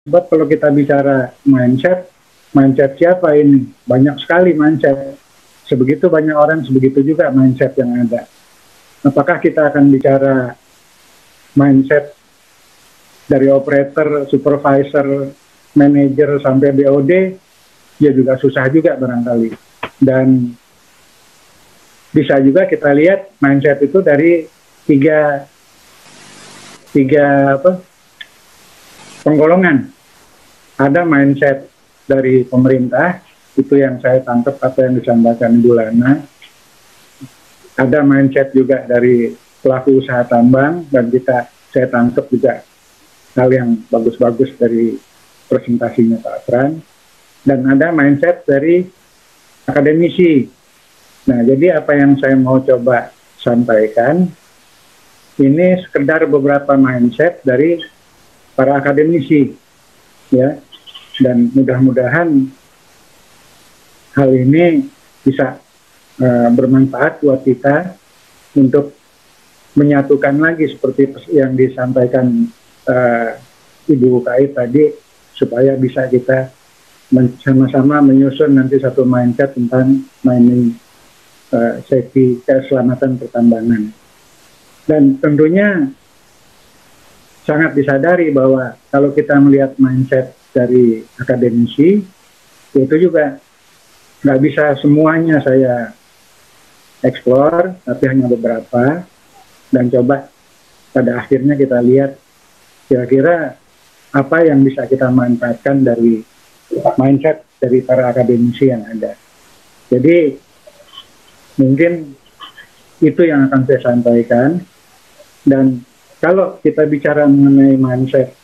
Sebab kalau kita bicara mindset, mindset siapa ini? Banyak sekali mindset. Sebegitu banyak orang, sebegitu juga mindset yang ada. Apakah kita akan bicara mindset dari operator, supervisor, manager sampai BOD, ya juga susah juga barangkali. Dan bisa juga kita lihat mindset itu dari tiga penggolongan. Ada mindset dari pemerintah, itu yang saya tangkap apa yang disampaikan Ibu Lana. Ada mindset juga dari pelaku usaha tambang, dan saya tangkap juga hal yang bagus-bagus dari presentasinya Pak Fran. Dan ada mindset dari akademisi. Nah, jadi apa yang saya mau coba sampaikan, ini sekedar beberapa mindset dari para akademisi, ya. Dan mudah-mudahan hal ini bisa bermanfaat buat kita untuk menyatukan lagi seperti yang disampaikan Ibu Kait tadi, supaya bisa kita sama-sama menyusun nanti satu mindset tentang mining safety, keselamatan pertambangan. Dan tentunya sangat disadari bahwa kalau kita melihat mindset dari akademisi, itu juga nggak bisa semuanya saya eksplor, tapi hanya beberapa, dan coba pada akhirnya kita lihat kira-kira apa yang bisa kita manfaatkan dari mindset dari para akademisi yang ada. Jadi mungkin itu yang akan saya sampaikan. Dan kalau kita bicara mengenai mindset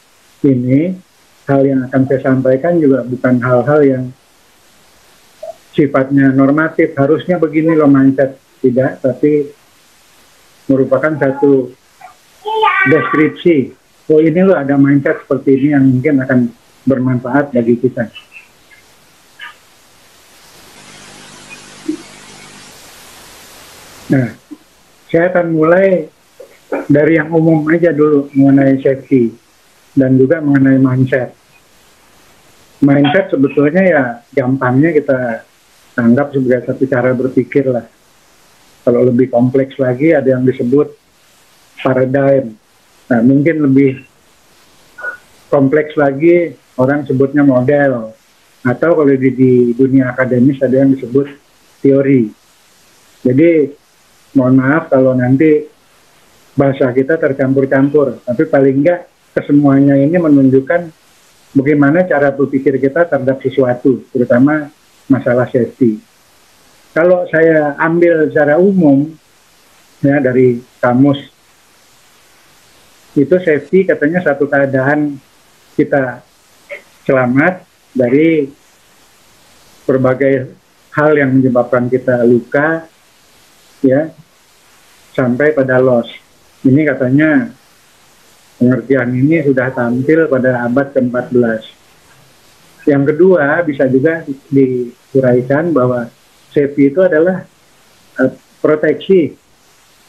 ini, hal yang akan saya sampaikan juga bukan hal-hal yang sifatnya normatif, harusnya begini loh mindset, tidak, tapi merupakan satu deskripsi. Oh, ini loh ada mindset seperti ini yang mungkin akan bermanfaat bagi kita. Nah, saya akan mulai dari yang umum aja dulu mengenai safety dan juga mengenai mindset. Mindset sebetulnya ya gampangnya kita anggap sebagai satu cara berpikir lah. Kalau lebih kompleks lagi ada yang disebut paradigm. Nah, mungkin lebih kompleks lagi orang sebutnya model. Atau kalau di dunia akademis ada yang disebut teori. Jadi mohon maaf kalau nanti bahasa kita tercampur-campur, tapi paling enggak kesemuanya ini menunjukkan bagaimana cara berpikir kita terhadap sesuatu, terutama masalah safety. Kalau saya ambil secara umum, ya dari kamus, itu safety katanya satu keadaan kita selamat dari berbagai hal yang menyebabkan kita luka, ya, sampai pada loss. Ini katanya pengertian ini sudah tampil pada abad ke-14. Yang kedua, bisa juga diuraikan bahwa safety itu adalah proteksi,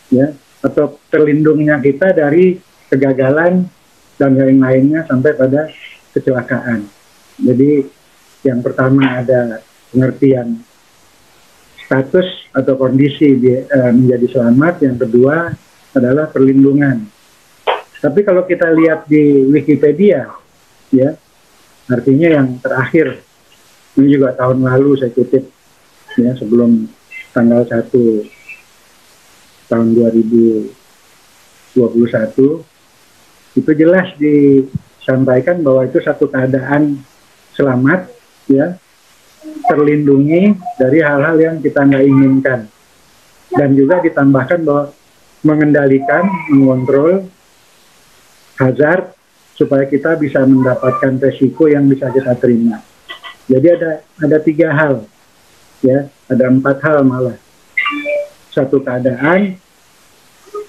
ya, atau terlindungnya kita dari kegagalan dan lain-lainnya sampai pada kecelakaan. Jadi yang pertama ada pengertian status atau kondisi menjadi selamat, yang kedua adalah perlindungan. Tapi kalau kita lihat di Wikipedia, ya, artinya yang terakhir, ini juga tahun lalu saya kutip, ya, sebelum tanggal 1 tahun 2021, itu jelas disampaikan bahwa itu satu keadaan selamat, ya, terlindungi dari hal-hal yang kita nggak inginkan. Dan juga ditambahkan bahwa mengendalikan, mengontrol hazard supaya kita bisa mendapatkan resiko yang bisa kita terima. Jadi ada 3 hal, ya, ada 4 hal malah. Satu keadaan,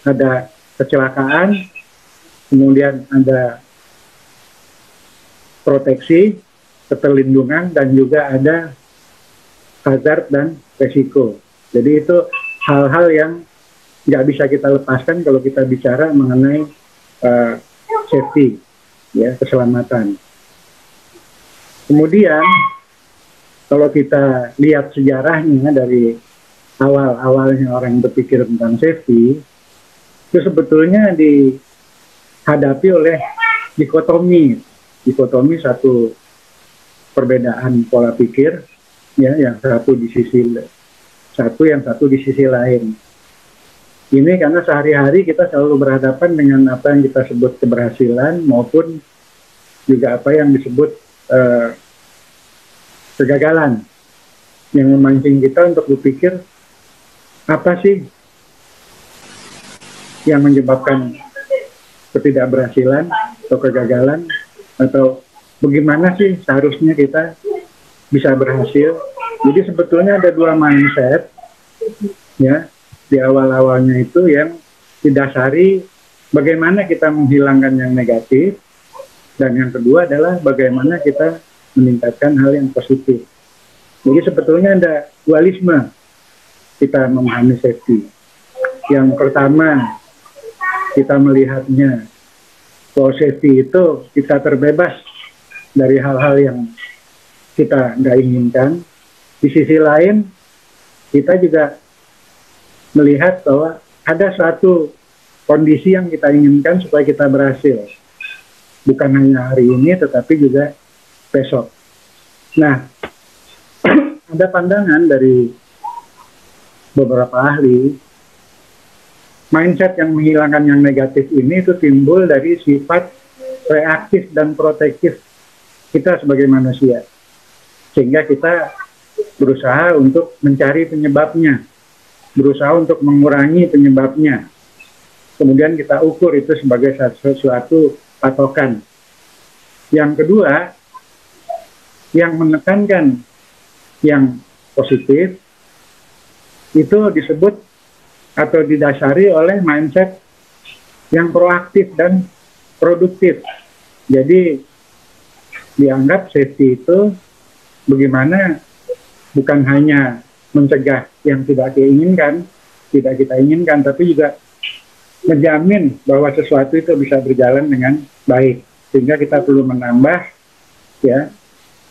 ada kecelakaan, kemudian ada proteksi, keterlindungan, dan juga ada hazard dan resiko. Jadi itu hal-hal yang nggak bisa kita lepaskan kalau kita bicara mengenai safety, ya, keselamatan. Kemudian kalau kita lihat sejarahnya dari awal-awalnya orang berpikir tentang safety, itu sebetulnya dihadapi oleh dikotomi satu perbedaan pola pikir, ya, yang satu di sisi satu, yang satu di sisi lain. Ini karena sehari-hari kita selalu berhadapan dengan apa yang kita sebut keberhasilan maupun juga apa yang disebut kegagalan, yang memancing kita untuk berpikir apa sih yang menyebabkan ketidakberhasilan atau kegagalan, atau bagaimana sih seharusnya kita bisa berhasil. Jadi sebetulnya ada dua mindset, ya, di awal-awalnya itu yang didasari bagaimana kita menghilangkan yang negatif, dan yang kedua adalah bagaimana kita meningkatkan hal yang positif. Jadi sebetulnya ada dualisme kita memahami safety. Yang pertama, kita melihatnya bahwa safety itu kita terbebas dari hal-hal yang kita nggak inginkan. Di sisi lain, kita juga melihat bahwa ada suatu kondisi yang kita inginkan supaya kita berhasil. Bukan hanya hari ini, tetapi juga besok. Nah, ada pandangan dari beberapa ahli, mindset yang menghilangkan yang negatif ini itu timbul dari sifat reaktif dan protektif kita sebagai manusia. Sehingga kita berusaha untuk mencari penyebabnya, berusaha untuk mengurangi penyebabnya. Kemudian kita ukur itu sebagai sesuatu patokan. Yang kedua, yang menekankan yang positif, itu disebut atau didasari oleh mindset yang proaktif dan produktif. Jadi dianggap safety itu bagaimana bukan hanya mencegah yang tidak kita inginkan, tapi juga menjamin bahwa sesuatu itu bisa berjalan dengan baik, sehingga kita perlu menambah, ya,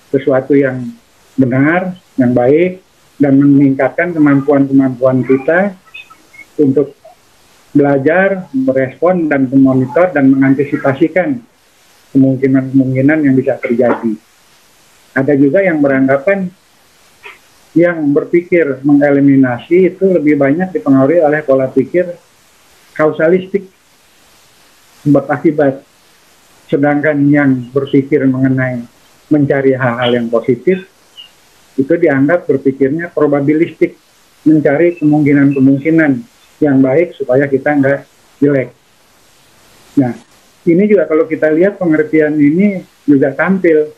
sesuatu yang benar, yang baik, dan meningkatkan kemampuan-kemampuan kita untuk belajar, merespon, dan memonitor, dan mengantisipasikan kemungkinan-kemungkinan yang bisa terjadi. Ada juga yang beranggapan yang berpikir mengeliminasi itu lebih banyak dipengaruhi oleh pola pikir kausalistik, sebab akibat. Sedangkan yang berpikir mengenai mencari hal-hal yang positif, itu dianggap berpikirnya probabilistik, mencari kemungkinan-kemungkinan yang baik supaya kita nggak jelek. Nah, ini juga kalau kita lihat pengertian ini juga tampil,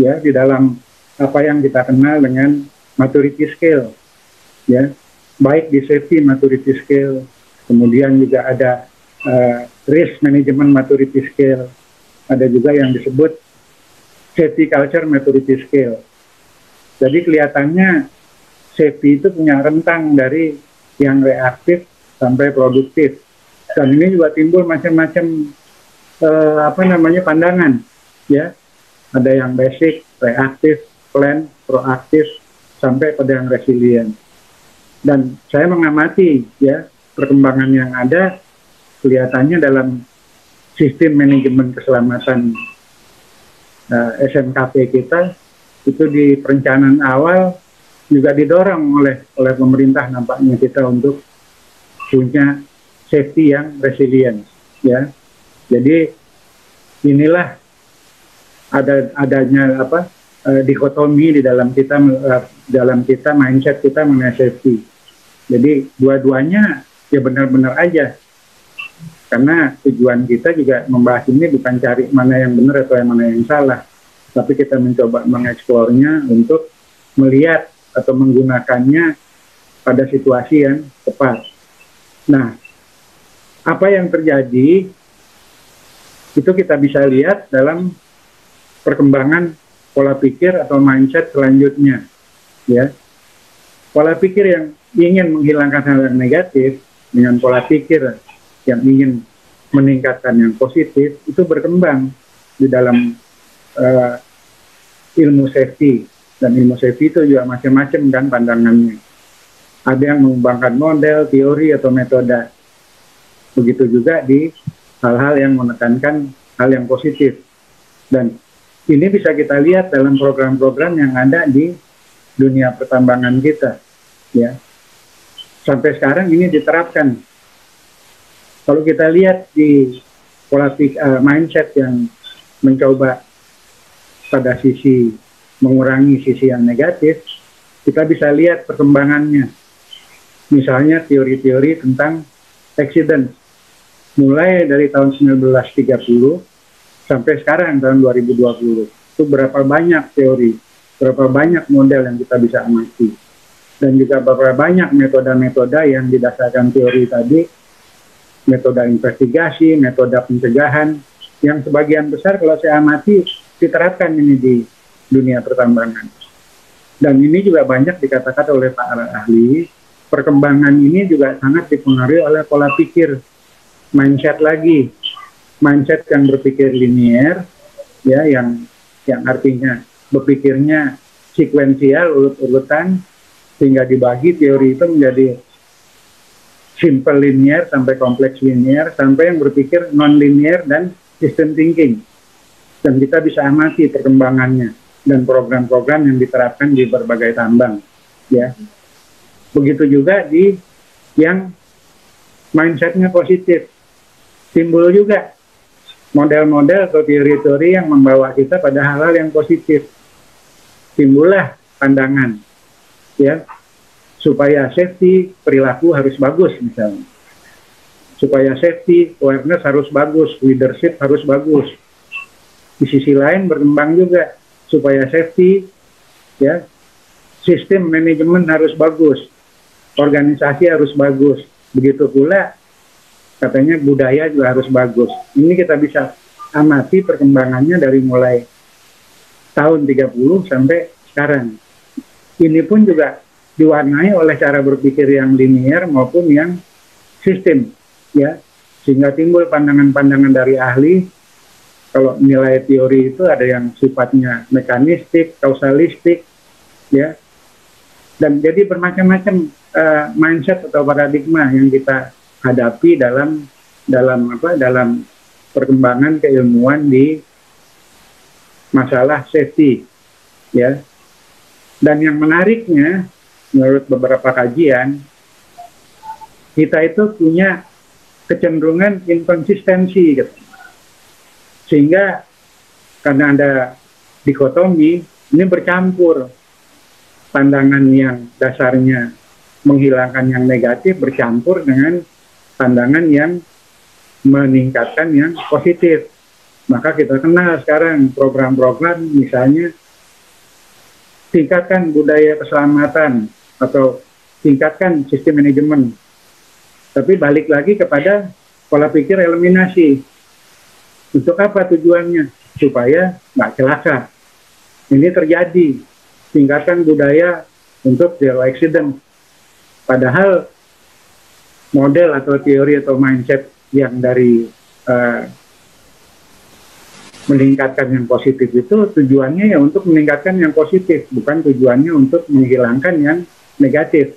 ya, di dalam apa yang kita kenal dengan maturity scale, ya, baik di safety maturity scale, kemudian juga ada risk management maturity scale, ada juga yang disebut safety culture maturity scale. Jadi kelihatannya safety itu punya rentang dari yang reaktif sampai produktif. Dan ini juga timbul macam-macam pandangan, ya. Ada yang basic, reaktif, plan, proaktif, sampai pada yang resilient. Dan saya mengamati, ya, perkembangan yang ada kelihatannya dalam sistem manajemen keselamatan SMKP kita itu di perencanaan awal juga didorong oleh pemerintah nampaknya kita untuk punya safety yang resilient, ya. Jadi inilah adanya dikotomi di dalam kita mindset kita mengenai safety. Jadi dua-duanya ya benar-benar aja, karena tujuan kita juga membahas ini bukan cari mana yang benar atau yang mana yang salah, tapi kita mencoba mengeksplornya untuk melihat atau menggunakannya pada situasi yang tepat. Nah, apa yang terjadi itu kita bisa lihat dalam perkembangan pola pikir atau mindset selanjutnya, ya. Pola pikir yang ingin menghilangkan hal yang negatif dengan pola pikir yang ingin meningkatkan yang positif itu berkembang di dalam ilmu safety, dan ilmu safety itu juga macam-macam kan pandangannya. Ada yang mengembangkan model, teori, atau metode. Begitu juga di hal-hal yang menekankan hal yang positif. Dan ini bisa kita lihat dalam program-program yang ada di dunia pertambangan kita, ya. Sampai sekarang ini diterapkan. Kalau kita lihat di pola mindset yang mencoba pada sisi mengurangi sisi yang negatif, kita bisa lihat perkembangannya. Misalnya teori-teori tentang accident, mulai dari tahun 1930 sampai sekarang tahun 2020. Itu berapa banyak teori, berapa banyak model yang kita bisa amati. Dan juga berapa banyak metode-metode yang didasarkan teori tadi, metode investigasi, metode pencegahan, yang sebagian besar kalau saya amati diterapkan ini di dunia pertambangan. Dan ini juga banyak dikatakan oleh para ahli, perkembangan ini juga sangat dipengaruhi oleh pola pikir, mindset lagi, mindset yang berpikir linier, ya, yang artinya berpikirnya sekuensial, urut-urutan, sehingga dibagi teori itu menjadi simple linear sampai kompleks linear, sampai yang berpikir non-linear dan system thinking. Dan kita bisa amati perkembangannya dan program-program yang diterapkan di berbagai tambang, ya. Begitu juga di yang mindsetnya positif, timbul juga model-model atau teori-teori yang membawa kita pada hal-hal yang positif. Timbullah pandangan, ya, supaya safety perilaku harus bagus misalnya, supaya safety awareness harus bagus, leadership harus bagus. Di sisi lain berkembang juga supaya safety, ya, sistem manajemen harus bagus, organisasi harus bagus. Begitu pula katanya budaya juga harus bagus. Ini kita bisa amati perkembangannya dari mulai tahun 30 sampai sekarang. Ini pun juga diwarnai oleh cara berpikir yang linear maupun yang sistem, ya, sehingga timbul pandangan-pandangan dari ahli. Kalau nilai teori itu ada yang sifatnya mekanistik, kausalistik, ya, dan jadi bermacam-macam mindset atau paradigma yang kita hadapi dalam perkembangan keilmuan di masalah safety, ya. Dan yang menariknya, menurut beberapa kajian, kita itu punya kecenderungan inkonsistensi, gitu. Sehingga karena ada dikotomi, ini bercampur pandangan yang dasarnya menghilangkan yang negatif bercampur dengan pandangan yang meningkatkan yang positif. Maka kita kenal sekarang program-program misalnya tingkatkan budaya keselamatan atau tingkatkan sistem manajemen. Tapi balik lagi kepada pola pikir eliminasi. Untuk apa tujuannya? Supaya nggak celaka. Ini terjadi. Tingkatkan budaya untuk zero accident. Padahal model atau teori atau mindset yang dari meningkatkan yang positif itu tujuannya ya untuk meningkatkan yang positif, bukan tujuannya untuk menghilangkan yang negatif.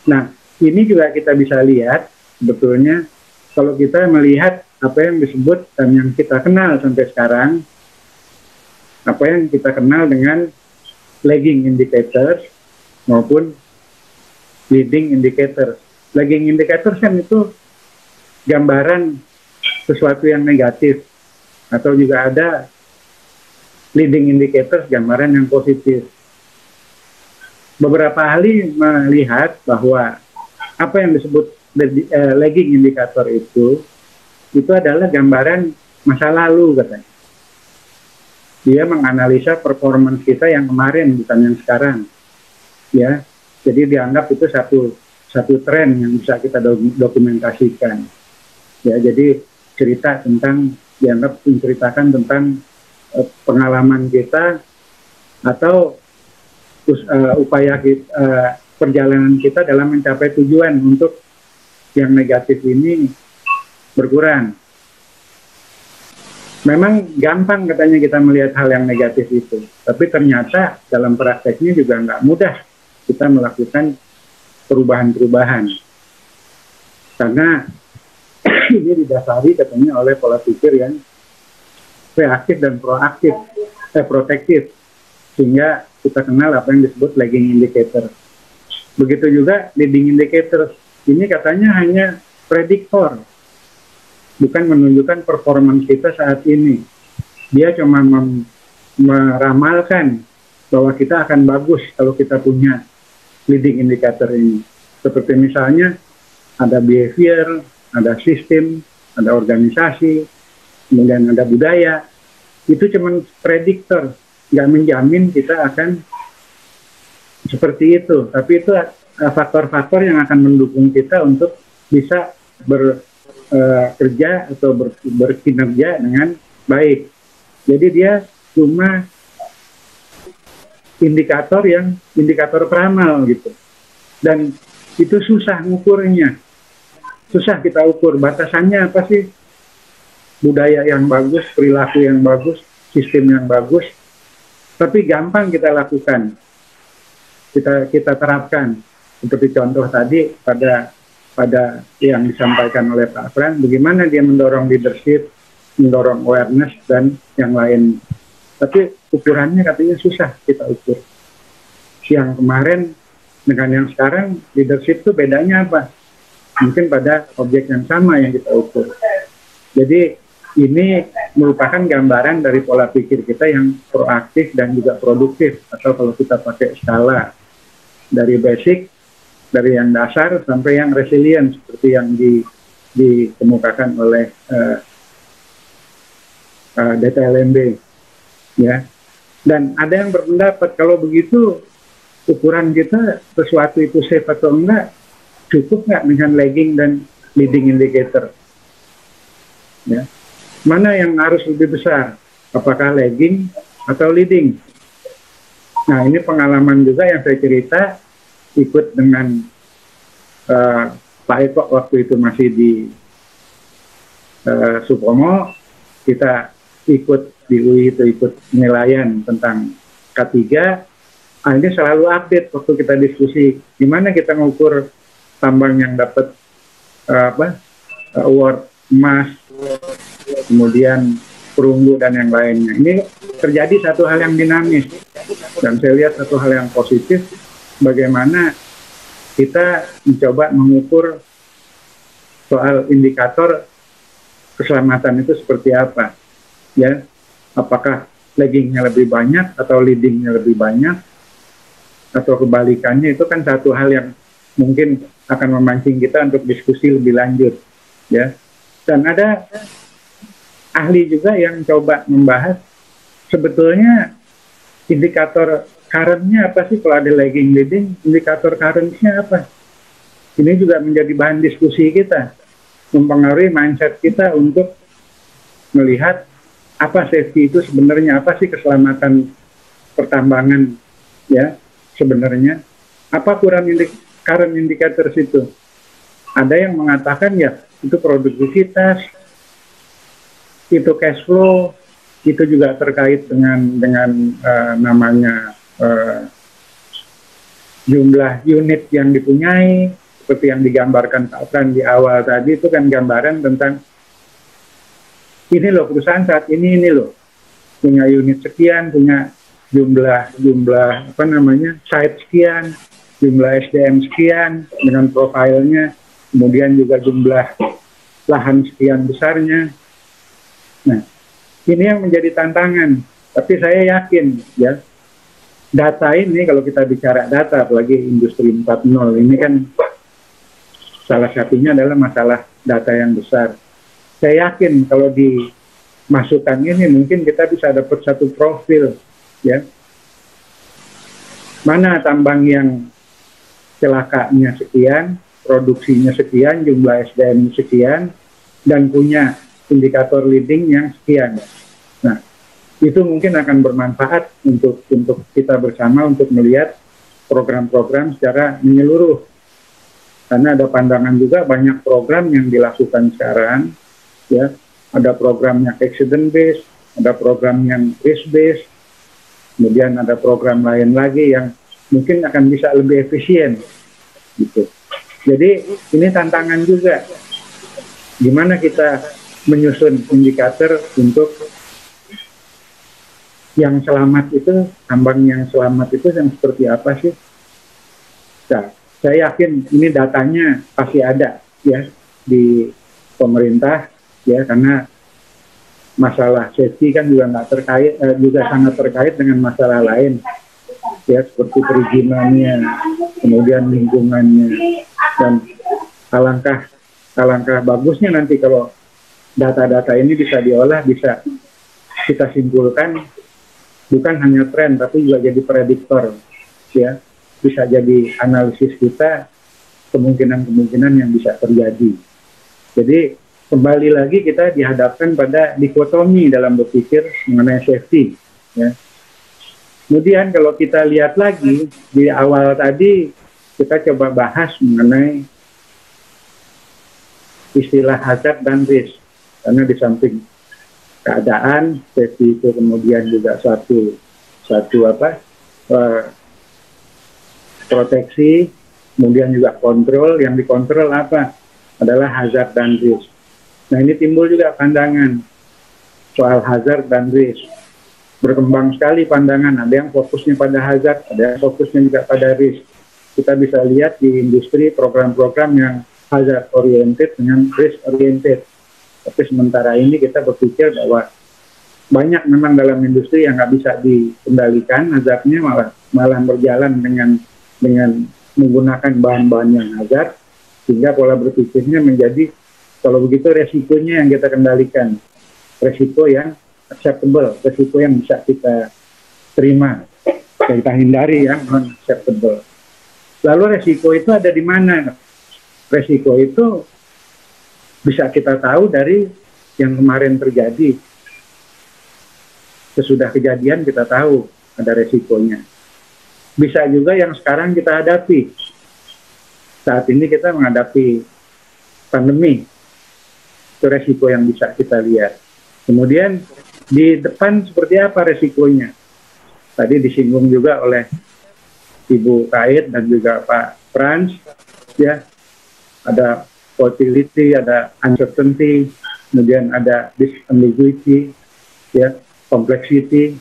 Nah, ini juga kita bisa lihat sebetulnya kalau kita melihat apa yang disebut dan yang kita kenal sampai sekarang, apa yang kita kenal dengan lagging indicators maupun leading indicators. Lagging indicators kan itu gambaran sesuatu yang negatif, atau juga ada leading indicators, gambaran yang positif. Beberapa ahli melihat bahwa apa yang disebut lagging indikator itu adalah gambaran masa lalu, katanya. Dia menganalisa performance kita yang kemarin, bukan yang sekarang, ya. Jadi dianggap itu satu tren yang bisa kita dokumentasikan, ya. Jadi dianggap menceritakan tentang pengalaman kita atau upaya perjalanan kita dalam mencapai tujuan untuk yang negatif ini berkurang. Memang gampang katanya kita melihat hal yang negatif itu, tapi ternyata dalam prakteknya juga nggak mudah kita melakukan perubahan-perubahan. Karena ini didasari katanya oleh pola pikir yang reaktif dan protektif, sehingga kita kenal apa yang disebut lagging indicator. Begitu juga leading indicator, ini katanya hanya prediktor, bukan menunjukkan performance kita saat ini. Dia cuma meramalkan bahwa kita akan bagus kalau kita punya leading indicator ini. Seperti misalnya ada behavior, ada sistem, ada organisasi, kemudian ada budaya. Itu cuma prediktor, nggak menjamin kita akan seperti itu. Tapi itu faktor-faktor yang akan mendukung kita untuk bisa kerja atau berkinerja dengan baik. Jadi dia cuma indikator peramal gitu. Dan itu susah ngukurnya. Susah kita ukur. Batasannya apa sih? Budaya yang bagus, perilaku yang bagus, sistem yang bagus. Tapi gampang kita lakukan. Kita terapkan. Seperti contoh tadi pada yang disampaikan oleh Pak Fran, bagaimana dia mendorong leadership, mendorong awareness, dan yang lain. Tapi ukurannya katanya susah kita ukur. Yang kemarin dengan yang sekarang, leadership itu bedanya apa? Mungkin pada objek yang sama yang kita ukur. Jadi ini merupakan gambaran dari pola pikir kita yang proaktif dan juga produktif. Atau kalau kita pakai skala dari basic, dari yang dasar sampai yang resilient seperti yang dikemukakan oleh DTLMB, ya. Dan ada yang berpendapat kalau begitu ukuran kita sesuatu itu safe atau enggak, cukup nggak dengan lagging dan leading indicator, ya. Mana yang harus lebih besar, apakah lagging atau leading? Nah, ini pengalaman juga yang saya cerita, ikut dengan Pak Eko waktu itu masih di Supomo. Kita ikut di UI itu, ikut penilaian tentang K3. Ini selalu update waktu kita diskusi gimana kita mengukur tambang yang dapat award emas, kemudian perunggu dan yang lainnya. Ini terjadi satu hal yang dinamis, dan saya lihat satu hal yang positif, bagaimana kita mencoba mengukur soal indikator keselamatan itu seperti apa, ya. Apakah laggingnya lebih banyak atau leadingnya lebih banyak, atau kebalikannya. Itu kan satu hal yang mungkin akan memancing kita untuk diskusi lebih lanjut, ya. Dan ada ahli juga yang coba membahas sebetulnya indikator current-nya apa sih. Kalau ada lagging leading, indikator current-nya apa? Ini juga menjadi bahan diskusi kita, mempengaruhi mindset kita untuk melihat apa safety itu sebenarnya, apa sih keselamatan pertambangan, ya, sebenarnya. Apa current indicators itu? Ada yang mengatakan ya itu produktivitas, itu cash flow, itu juga terkait dengan namanya jumlah unit yang dipunyai, seperti yang digambarkan Pak Fran di awal tadi. Itu kan gambaran tentang ini loh perusahaan saat ini loh punya unit sekian, punya jumlah apa namanya site sekian, jumlah SDM sekian dengan profilnya, kemudian juga jumlah lahan sekian besarnya. Nah, ini yang menjadi tantangan. Tapi saya yakin, ya, data ini, kalau kita bicara data, apalagi industri 4.0, ini kan salah satunya adalah masalah data yang besar. Saya yakin kalau dimasukkan ini, mungkin kita bisa dapat satu profil, ya. Mana tambang yang celakanya sekian, produksinya sekian, jumlah SDM sekian, dan punya indikator leading yang sekian. Nah, itu mungkin akan bermanfaat untuk kita bersama untuk melihat program-program secara menyeluruh. Karena ada pandangan juga banyak program yang dilakukan sekarang, ya, ada program yang accident based, ada program yang risk based, kemudian ada program lain lagi yang mungkin akan bisa lebih efisien gitu. Jadi ini tantangan juga, gimana kita menyusun indikator untuk yang selamat itu, tambang yang selamat itu yang seperti apa sih? Nah, saya yakin ini datanya pasti ada ya di pemerintah ya, karena masalah safety kan juga nggak terkait, juga sangat terkait dengan masalah lain ya, seperti perizinannya, kemudian lingkungannya, dan alangkah bagusnya nanti kalau data-data ini bisa diolah, bisa kita simpulkan bukan hanya tren tapi juga jadi prediktor ya, bisa jadi analisis kita kemungkinan-kemungkinan yang bisa terjadi. Jadi kembali lagi kita dihadapkan pada dikotomi dalam berpikir mengenai safety ya. Kemudian kalau kita lihat lagi di awal tadi kita coba bahas mengenai istilah hazard dan risk, karena di samping keadaan safety itu kemudian juga suatu proteksi, kemudian juga kontrol. Yang dikontrol apa? Adalah hazard dan risk. Nah, ini timbul juga pandangan soal hazard dan risk. Berkembang sekali pandangan, ada yang fokusnya pada hazard, ada yang fokusnya juga pada risk. Kita bisa lihat di industri program-program yang hazard oriented dengan risk oriented. Tapi sementara ini kita berpikir bahwa banyak memang dalam industri yang nggak bisa dikendalikan, hazardnya malah berjalan dengan menggunakan bahan-bahan yang hazard, sehingga pola berpikirnya menjadi kalau begitu resikonya yang kita kendalikan, resiko yang acceptable, resiko yang bisa kita terima, kita hindari yang non-acceptable. Lalu resiko itu ada di mana? Resiko itu bisa kita tahu dari yang kemarin terjadi. Sesudah kejadian kita tahu ada resikonya. Bisa juga yang sekarang kita hadapi. Saat ini kita menghadapi pandemi. Itu resiko yang bisa kita lihat. Kemudian di depan seperti apa resikonya? Tadi disinggung juga oleh Ibu Kait dan juga Pak Frans, ya, ada volatility, ada uncertainty, kemudian ada disambiguity, ya, complexity,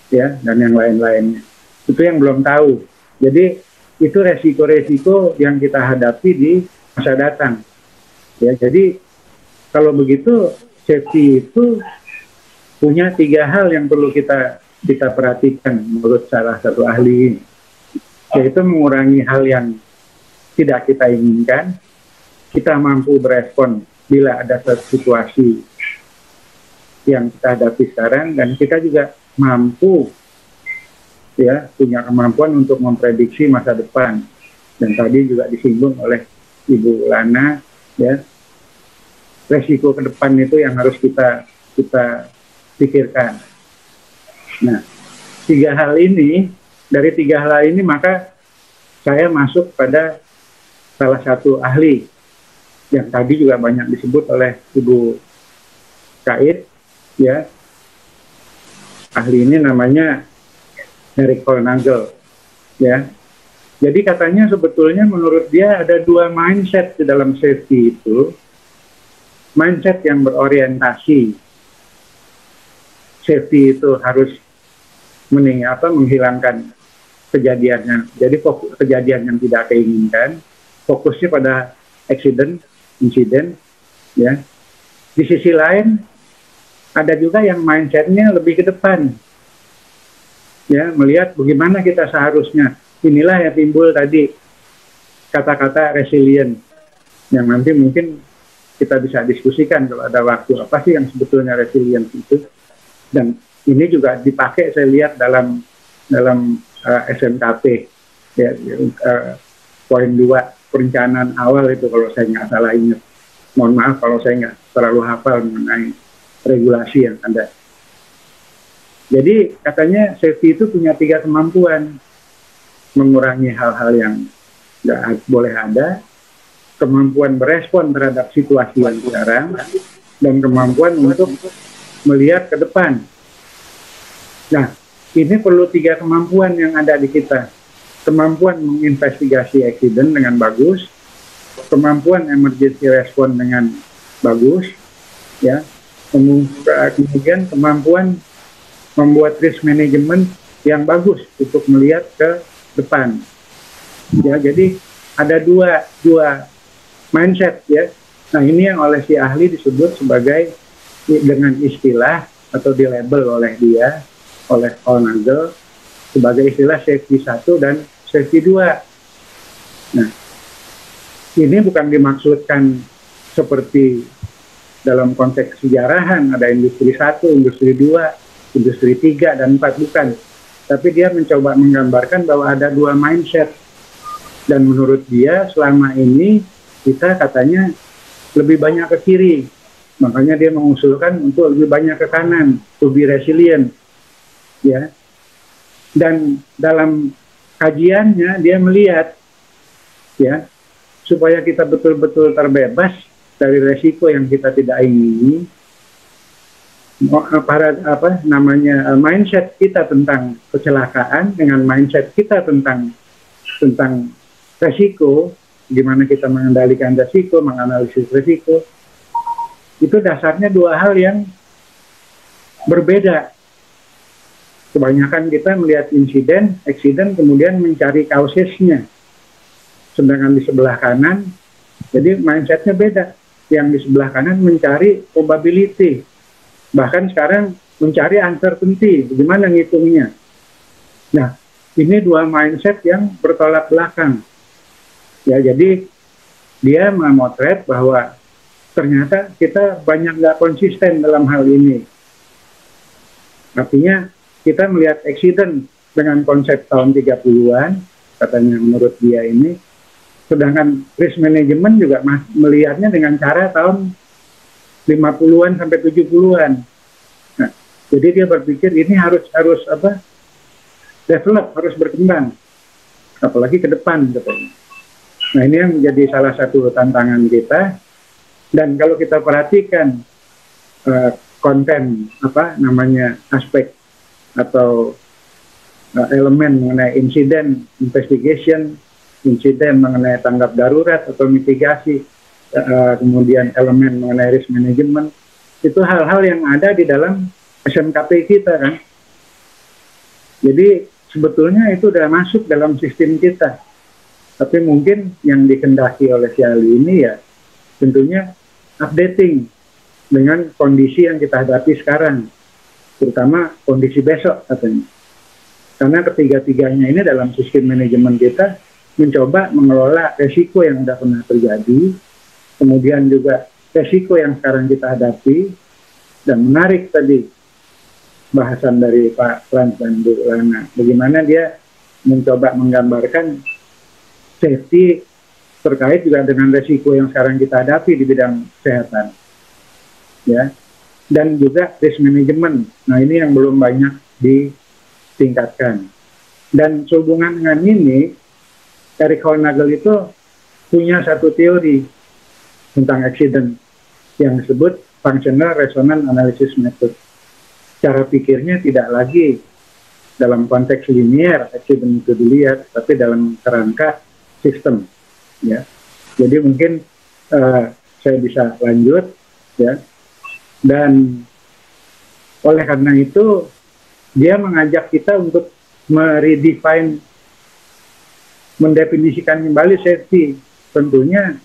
ya, dan yang lain-lainnya. Itu yang belum tahu. Jadi itu resiko-resiko yang kita hadapi di masa datang. Ya, jadi kalau begitu safety itu punya 3 hal yang perlu kita perhatikan menurut salah satu ahli ini, yaitu mengurangi hal yang tidak kita inginkan, kita mampu berespon bila ada situasi yang kita hadapi sekarang, dan kita juga mampu ya punya kemampuan untuk memprediksi masa depan. Dan tadi juga disinggung oleh Ibu Lana, ya, resiko ke depan itu yang harus kita pikirkan. Nah, 3 hal ini, dari 3 hal ini maka saya masuk pada salah satu ahli yang tadi juga banyak disebut oleh Ibu Kait, ya. Ahli ini namanya Eric Hollnagel, ya. Jadi katanya sebetulnya menurut dia ada 2 mindset di dalam safety itu. Mindset yang berorientasi safety itu harus menghilangkan kejadiannya. Jadi kejadian yang tidak keinginkan, fokusnya pada insiden, ya. Di sisi lain ada juga yang mindsetnya lebih ke depan, ya, melihat bagaimana kita seharusnya. Inilah yang timbul tadi kata-kata resilient, yang nanti mungkin kita bisa diskusikan kalau ada waktu, apa sih yang sebetulnya resilient itu. Dan ini juga dipakai saya lihat dalam SMKP, ya, poin 2 perencanaan awal itu kalau saya nggak salah ingat. Mohon maaf kalau saya nggak terlalu hafal mengenai regulasi yang ada. Jadi katanya safety itu punya 3 kemampuan: mengurangi hal-hal yang nggak boleh ada, kemampuan berespon terhadap situasi yang sekarang, dan kemampuan untuk melihat ke depan. Nah, ini perlu 3 kemampuan yang ada di kita. Kemampuan menginvestigasi accident dengan bagus, kemampuan emergency response dengan bagus, ya. Kemudian kemampuan membuat risk management yang bagus untuk melihat ke depan. Ya, jadi ada dua mindset ya. Nah, ini yang oleh si ahli disebut sebagai dengan istilah atau dilabel oleh dia, oleh Hollnagel sebagai istilah safety 1 dan safety 2. Nah, ini bukan dimaksudkan seperti dalam konteks sejarahan ada industri 1, industri 2, industri 3 dan 4, bukan. Tapi dia mencoba menggambarkan bahwa ada 2 mindset. Dan menurut dia selama ini kita katanya lebih banyak ke kiri. Makanya dia mengusulkan untuk lebih banyak ke kanan, to be resilient. Ya. Dan dalam kajiannya dia melihat ya, supaya kita betul-betul terbebas dari resiko yang kita tidak ingini, mindset kita tentang kecelakaan dengan mindset kita tentang resiko, gimana kita mengendalikan resiko, menganalisis resiko, itu dasarnya 2 hal yang berbeda. Kebanyakan kita melihat insiden, accident, kemudian mencari causesnya. Sedangkan di sebelah kanan, jadi mindsetnya beda. Yang di sebelah kanan mencari probability. Bahkan sekarang mencari uncertainty, gimana ngitungnya. Nah, ini 2 mindset yang bertolak belakang. Ya, jadi dia memotret bahwa ternyata kita banyak nggak konsisten dalam hal ini. Artinya kita melihat accident dengan konsep tahun 30-an, katanya menurut dia ini, sedangkan risk management juga melihatnya dengan cara tahun 50-an sampai 70-an. Nah, jadi dia berpikir ini harus develop, harus berkembang, apalagi ke depan katanya. Nah, ini yang menjadi salah satu tantangan kita. Dan kalau kita perhatikan konten aspek atau elemen mengenai insiden investigation, insiden mengenai tanggap darurat atau mitigasi, kemudian elemen mengenai risk management, itu hal-hal yang ada di dalam SMKP kita kan. Jadi sebetulnya itu sudah masuk dalam sistem kita. Tapi mungkin yang dikendaki oleh si ahli ini ya tentunya updating dengan kondisi yang kita hadapi sekarang, terutama kondisi besok katanya. Karena ketiga-tiganya ini dalam sistem manajemen kita mencoba mengelola resiko yang sudah pernah terjadi, kemudian juga resiko yang sekarang kita hadapi, dan menarik tadi bahasan dari Pak Frans dan Bu Lana, bagaimana dia mencoba menggambarkan safety terkait juga dengan resiko yang sekarang kita hadapi di bidang kesehatan, ya, dan juga risk management. Nah, ini yang belum banyak ditingkatkan. Dan sehubungan dengan ini, Erik Hollnagel itu punya satu teori tentang accident yang disebut functional resonance analysis method. Cara pikirnya tidak lagi dalam konteks linear accident itu dilihat, tapi dalam kerangka sistem. Ya, jadi mungkin saya bisa lanjut, ya. Dan oleh karena itu dia mengajak kita untuk meredefine, mendefinisikan kembali safety. Tentunya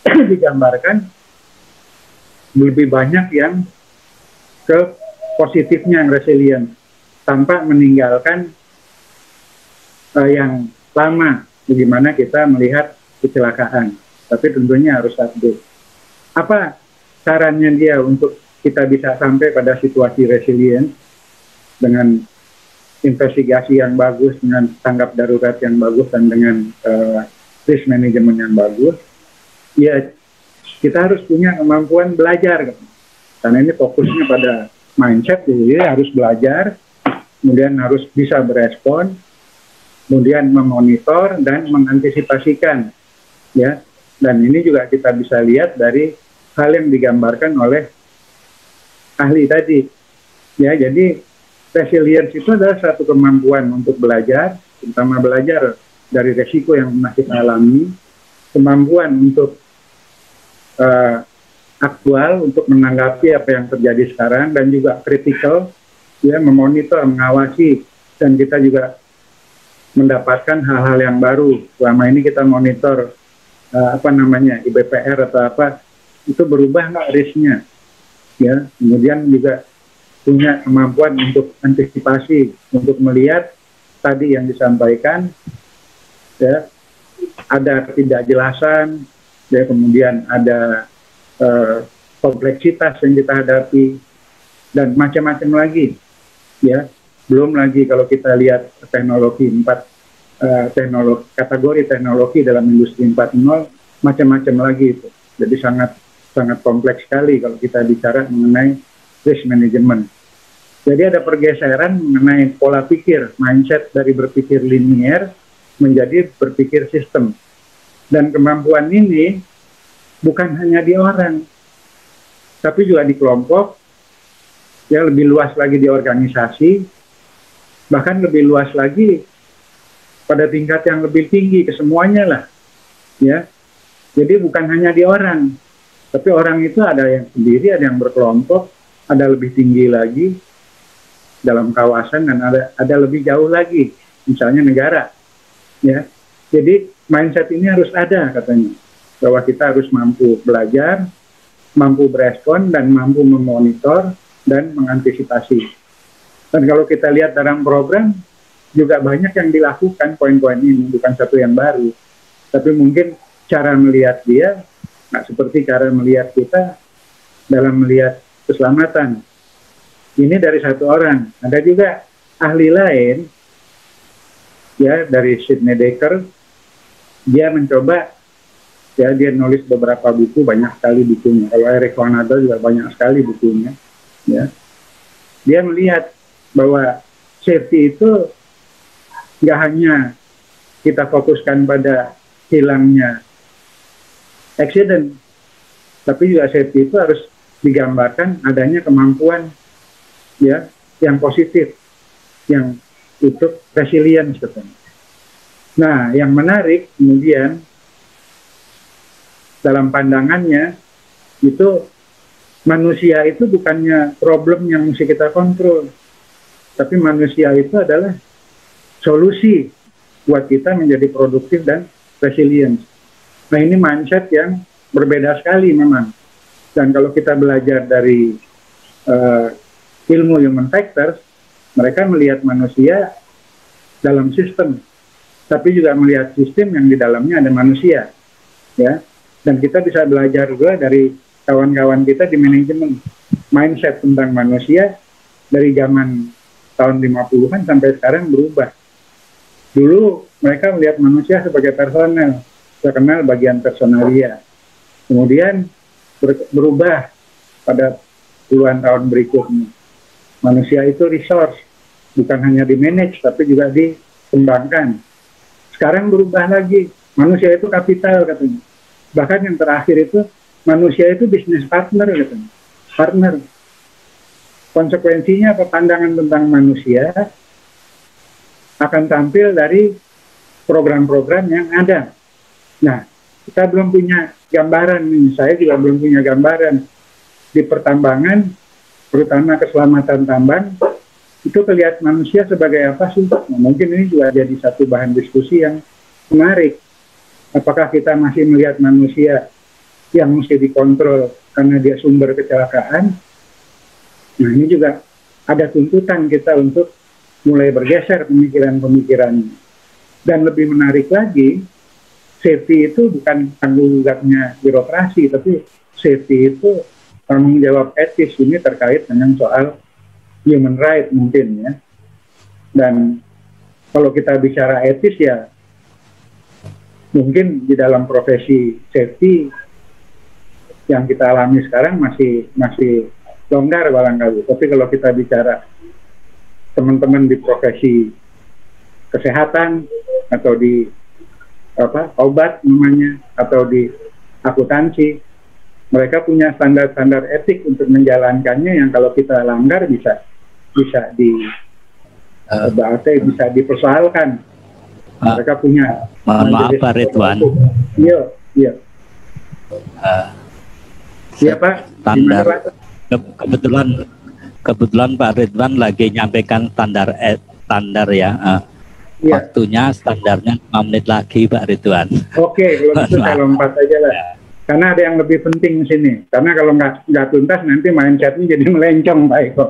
digambarkan lebih banyak yang ke positifnya, yang resilient, tanpa meninggalkan yang lama. Bagaimana kita melihat kecelakaan, tapi tentunya harus update. Apa caranya dia untuk kita bisa sampai pada situasi resilient dengan investigasi yang bagus, dengan tanggap darurat yang bagus, dan dengan risk management yang bagus? Ya, kita harus punya kemampuan belajar, karena ini fokusnya pada mindset, jadi harus belajar, kemudian harus bisa berespon, kemudian memonitor dan mengantisipasikan, ya. Dan ini juga kita bisa lihat dari hal yang digambarkan oleh ahli tadi. Ya, jadi resilience itu adalah satu kemampuan untuk belajar, terutama belajar dari resiko yang pernah kita alami, kemampuan untuk aktual untuk menanggapi apa yang terjadi sekarang, dan juga kritikal, ya, memonitor, mengawasi, dan kita juga mendapatkan hal-hal yang baru. Selama ini kita monitor IBPR atau apa, itu berubah nggak risknya, ya. Kemudian juga punya kemampuan untuk antisipasi, untuk melihat tadi yang disampaikan, ya, ada ketidakjelasan, ya, kemudian ada kompleksitas yang kita hadapi, dan macam-macam lagi, ya. Belum lagi kalau kita lihat teknologi kategori teknologi dalam industri 4.0, macam-macam lagi itu. Jadi sangat kompleks sekali kalau kita bicara mengenai risk management. Jadi ada pergeseran mengenai pola pikir, mindset dari berpikir linier menjadi berpikir sistem. Dan kemampuan ini bukan hanya di orang, tapi juga di kelompok, ya, lebih luas lagi di organisasi, bahkan lebih luas lagi pada tingkat yang lebih tinggi, kesemuanya lah, ya. Jadi bukan hanya di orang, tapi orang itu ada yang sendiri, ada yang berkelompok, ada lebih tinggi lagi dalam kawasan, dan ada lebih jauh lagi, misalnya negara, ya. Jadi mindset ini harus ada, katanya, bahwa kita harus mampu belajar, mampu berespon, dan mampu memonitor dan mengantisipasi. Dan kalau kita lihat dalam program juga banyak yang dilakukan poin-poin ini, bukan satu yang baru, tapi mungkin cara melihat dia nggak seperti cara melihat kita dalam melihat keselamatan. Ini dari satu orang. Ada juga ahli lain, ya, dari Sidney Dekker. Dia mencoba, ya, dia nulis beberapa buku, banyak sekali bukunya. Kalau Eric Van Adel juga banyak sekali bukunya, ya. Dia melihat bahwa safety itu nggak hanya kita fokuskan pada hilangnya accident, tapi juga safety itu harus digambarkan adanya kemampuan, ya, yang positif, yang untuk resilience, katanya. Nah, yang menarik kemudian dalam pandangannya itu, manusia itu bukannya problem yang mesti kita kontrol, tapi manusia itu adalah solusi buat kita menjadi produktif dan resilient. Nah, ini mindset yang berbeda sekali memang. Dan kalau kita belajar dari ilmu human factors, mereka melihat manusia dalam sistem, tapi juga melihat sistem yang di dalamnya ada manusia, ya. Dan kita bisa belajar juga dari kawan-kawan kita di manajemen, mindset tentang manusia dari zaman tahun 50-an sampai sekarang berubah. Dulu mereka melihat manusia sebagai personel, terkenal bagian personalia. Kemudian berubah pada puluhan tahun berikutnya. Manusia itu resource, bukan hanya di manage, tapi juga dikembangkan. Sekarang berubah lagi, manusia itu kapital, katanya. Bahkan yang terakhir itu, manusia itu bisnis partner, katanya. Partner. Konsekuensinya apa? Pandangan tentang manusia akan tampil dari program-program yang ada. Nah, kita belum punya gambaran nih, saya juga belum punya gambaran di pertambangan, terutama keselamatan tambang, itu kelihatan manusia sebagai apa sih? Nah, mungkin ini juga jadi satu bahan diskusi yang menarik. Apakah kita masih melihat manusia yang mesti dikontrol karena dia sumber kecelakaan? Nah, ini juga ada tuntutan kita untuk mulai bergeser pemikiran-pemikirannya. Dan lebih menarik lagi, safety itu bukan tanggung jawabnya birokrasi, tapi safety itu tanggung jawab etis. Ini terkait dengan soal human right mungkin, ya. Dan kalau kita bicara etis, ya mungkin di dalam profesi safety yang kita alami sekarang masih longgar barangkali. Tapi kalau kita bicara teman-teman di profesi kesehatan atau di obat namanya, atau di akuntansi, Mereka punya standar-standar etik untuk menjalankannya yang kalau kita langgar bisa bisa dipersoalkan. Mereka punya. Mohon maaf Pak Ridwan. Iya. Iya Pak. Standar. Kebetulan Pak Ridwan lagi nyampaikan standar ya. Waktunya standarnya 5 menit lagi Pak Ridwan. Oke, kalau gitu saya lompat aja lah. Karena ada yang lebih penting di sini. Karena kalau nggak tuntas nanti mindsetnya jadi melencong Pak Eko.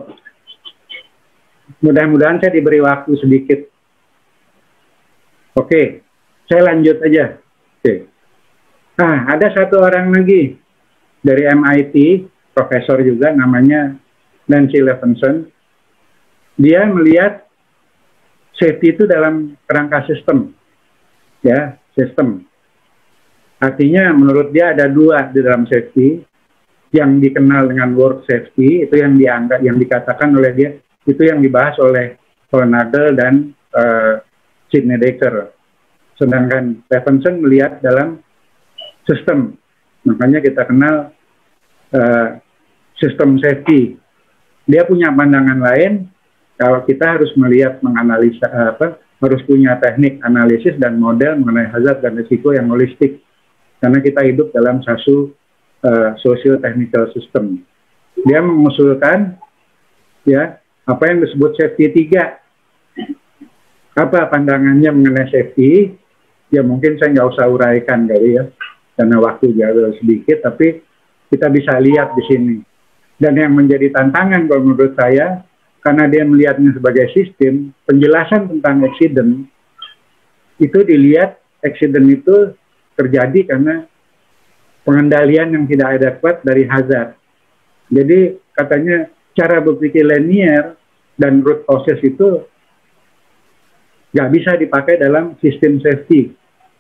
Mudah-mudahan saya diberi waktu sedikit. Oke, saya lanjut aja. Oke. Nah, ada satu orang lagi dari MIT, profesor juga namanya Nancy Levinson. Dia melihat safety itu dalam kerangka sistem. Ya, sistem. Artinya menurut dia ada 2 di dalam safety. Yang dikenal dengan work safety, itu yang dianggap, yang dikatakan oleh dia, itu yang dibahas oleh Nagel dan Sidney Dekker. Sedangkan Levinson melihat dalam sistem. Makanya kita kenal sistem safety. Dia punya pandangan lain. Kalau kita harus melihat, menganalisa harus punya teknik analisis dan model mengenai hazard dan risiko yang holistik. Karena kita hidup dalam satu socio-technical system. Dia mengusulkan ya apa yang disebut safety 3. Apa pandangannya mengenai safety? Ya mungkin saya nggak usah uraikan kali ya, karena waktu jauh sedikit, tapi kita bisa lihat di sini. Dan yang menjadi tantangan kalau menurut saya, karena dia melihatnya sebagai sistem, penjelasan tentang accident, itu dilihat accident itu terjadi karena pengendalian yang tidak adekuat dari hazard. Jadi katanya cara berpikir linear dan root causes itu nggak bisa dipakai dalam sistem safety.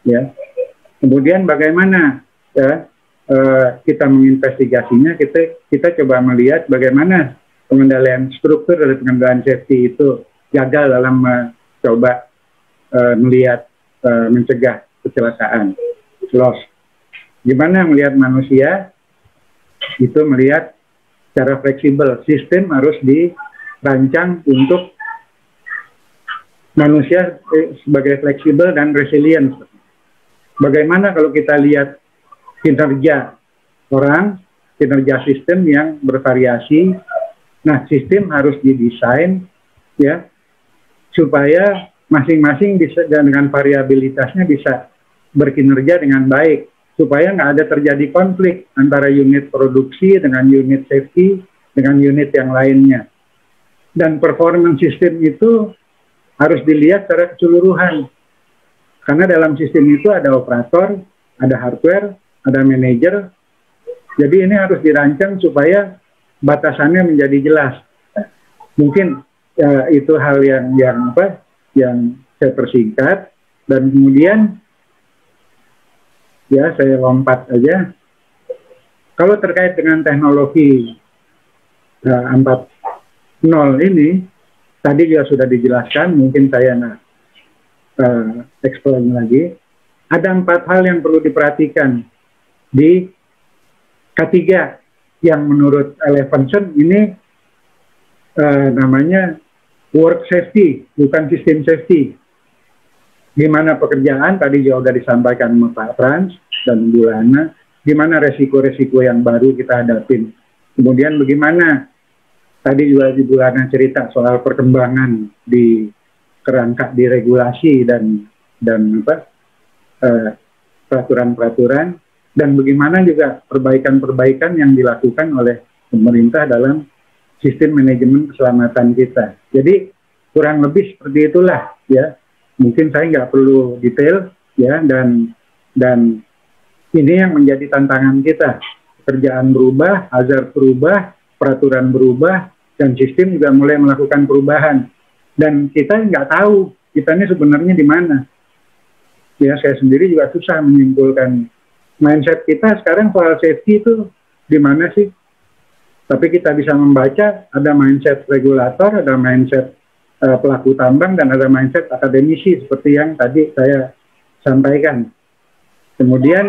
Ya. Kemudian bagaimana ya, kita menginvestigasinya, kita coba melihat bagaimana pengendalian struktur dari pengendalian safety itu gagal dalam mencoba melihat mencegah kecelakaan, loss. Gimana melihat manusia itu melihat secara fleksibel, sistem harus dirancang untuk manusia sebagai fleksibel dan resilient. Bagaimana kalau kita lihat kinerja orang, kinerja sistem yang bervariasi. Nah, sistem harus didesain ya supaya masing-masing bisa dengan variabilitasnya bisa berkinerja dengan baik, supaya nggak ada terjadi konflik antara unit produksi dengan unit safety dengan unit yang lainnya. Dan performance sistem itu harus dilihat secara keseluruhan. Karena dalam sistem itu ada operator, ada hardware, ada manajer. Jadi ini harus dirancang supaya batasannya menjadi jelas. Mungkin ya, itu hal yang saya persingkat, dan kemudian ya saya lompat aja. Kalau terkait dengan teknologi 4.0 ini, tadi juga sudah dijelaskan, mungkin saya explain lagi. Ada 4 hal yang perlu diperhatikan di K3 yang menurut Levinson ini namanya work safety, bukan sistem safety. Gimana pekerjaan, tadi juga sudah disampaikan Pak Frans dan Bu Lana, gimana resiko-resiko yang baru kita hadapin. Kemudian bagaimana, tadi juga Bu Lana cerita soal perkembangan di kerangka di regulasi dan peraturan-peraturan, dan bagaimana juga perbaikan-perbaikan yang dilakukan oleh pemerintah dalam sistem manajemen keselamatan kita. Jadi kurang lebih seperti itulah ya. Mungkin saya nggak perlu detail ya, dan ini yang menjadi tantangan kita. Pekerjaan berubah, hazard berubah, peraturan berubah, dan sistem juga mulai melakukan perubahan. Dan kita nggak tahu kita ini sebenarnya di mana. Ya, saya sendiri juga susah menyimpulkan mindset kita sekarang soal safety itu di mana sih. Tapi kita bisa membaca ada mindset regulator, ada mindset pelaku tambang, dan ada mindset akademisi seperti yang tadi saya sampaikan. Kemudian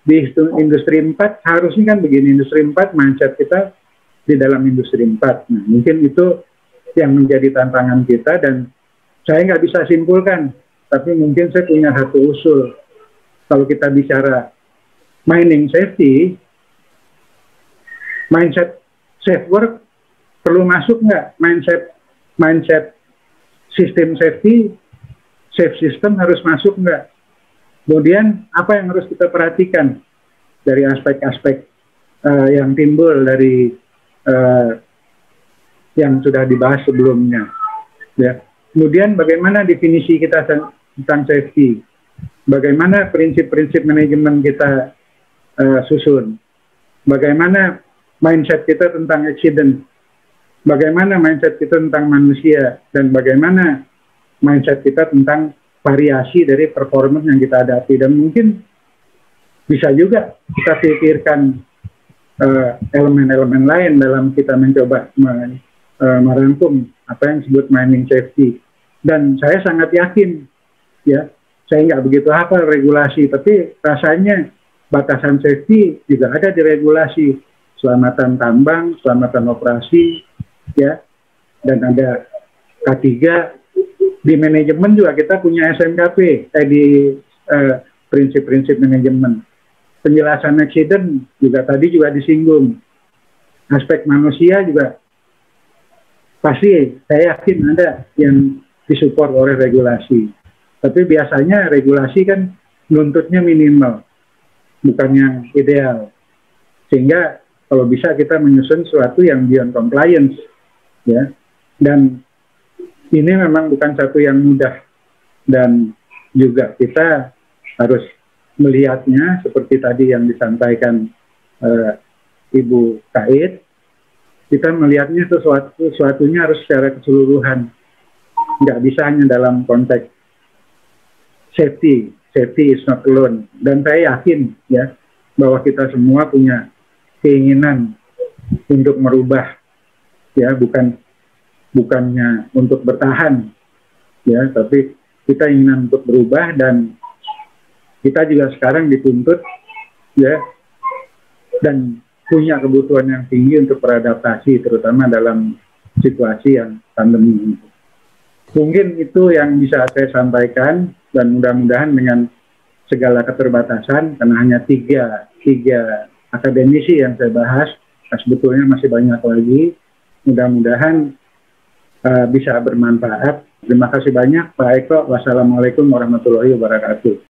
di industri 4 harusnya kan begini, industri 4 mindset kita di dalam industri 4. Nah, mungkin itu yang menjadi tantangan kita, dan saya nggak bisa simpulkan, tapi mungkin saya punya satu usul. Kalau kita bicara mining safety, mindset safe work perlu masuk nggak? Mindset sistem safety, safe system harus masuk nggak? Kemudian apa yang harus kita perhatikan dari aspek-aspek yang timbul dari yang sudah dibahas sebelumnya, ya. Kemudian bagaimana definisi kita tentang safety, bagaimana prinsip-prinsip manajemen kita susun, bagaimana mindset kita tentang accident, bagaimana mindset kita tentang manusia, dan bagaimana mindset kita tentang variasi dari performance yang kita hadapi. Dan mungkin bisa juga kita pikirkan elemen-elemen lain dalam kita mencoba merangkum apa yang disebut mining safety. Dan saya sangat yakin, ya, saya nggak begitu hafal regulasi, tapi rasanya batasan safety juga ada di regulasi. Keselamatan tambang, keselamatan operasi, ya, dan ada K3. Di manajemen juga kita punya SMKP, di prinsip-prinsip manajemen. Penjelasan accident juga tadi juga disinggung. Aspek manusia juga pasti saya yakin ada yang disupport oleh regulasi. Tapi biasanya regulasi kan nuntutnya minimal, bukan yang ideal. Sehingga kalau bisa kita menyusun sesuatu yang beyond compliance, ya. Dan ini memang bukan satu yang mudah, dan juga kita harus melihatnya seperti tadi yang disampaikan Ibu Kait. Kita melihatnya sesuatunya harus secara keseluruhan, nggak bisa hanya dalam konteks safety is not alone. Dan saya yakin, ya, bahwa kita semua punya keinginan untuk merubah, ya, bukannya untuk bertahan, ya, tapi kita ingin untuk berubah. Dan kita juga sekarang dituntut, ya, dan punya kebutuhan yang tinggi untuk beradaptasi, terutama dalam situasi yang pandemi ini. Mungkin itu yang bisa saya sampaikan, dan mudah-mudahan dengan segala keterbatasan, karena hanya tiga akademisi yang saya bahas, sebetulnya masih banyak lagi, mudah-mudahan bisa bermanfaat. Terima kasih banyak Pak Eko. Wassalamualaikum warahmatullahi wabarakatuh.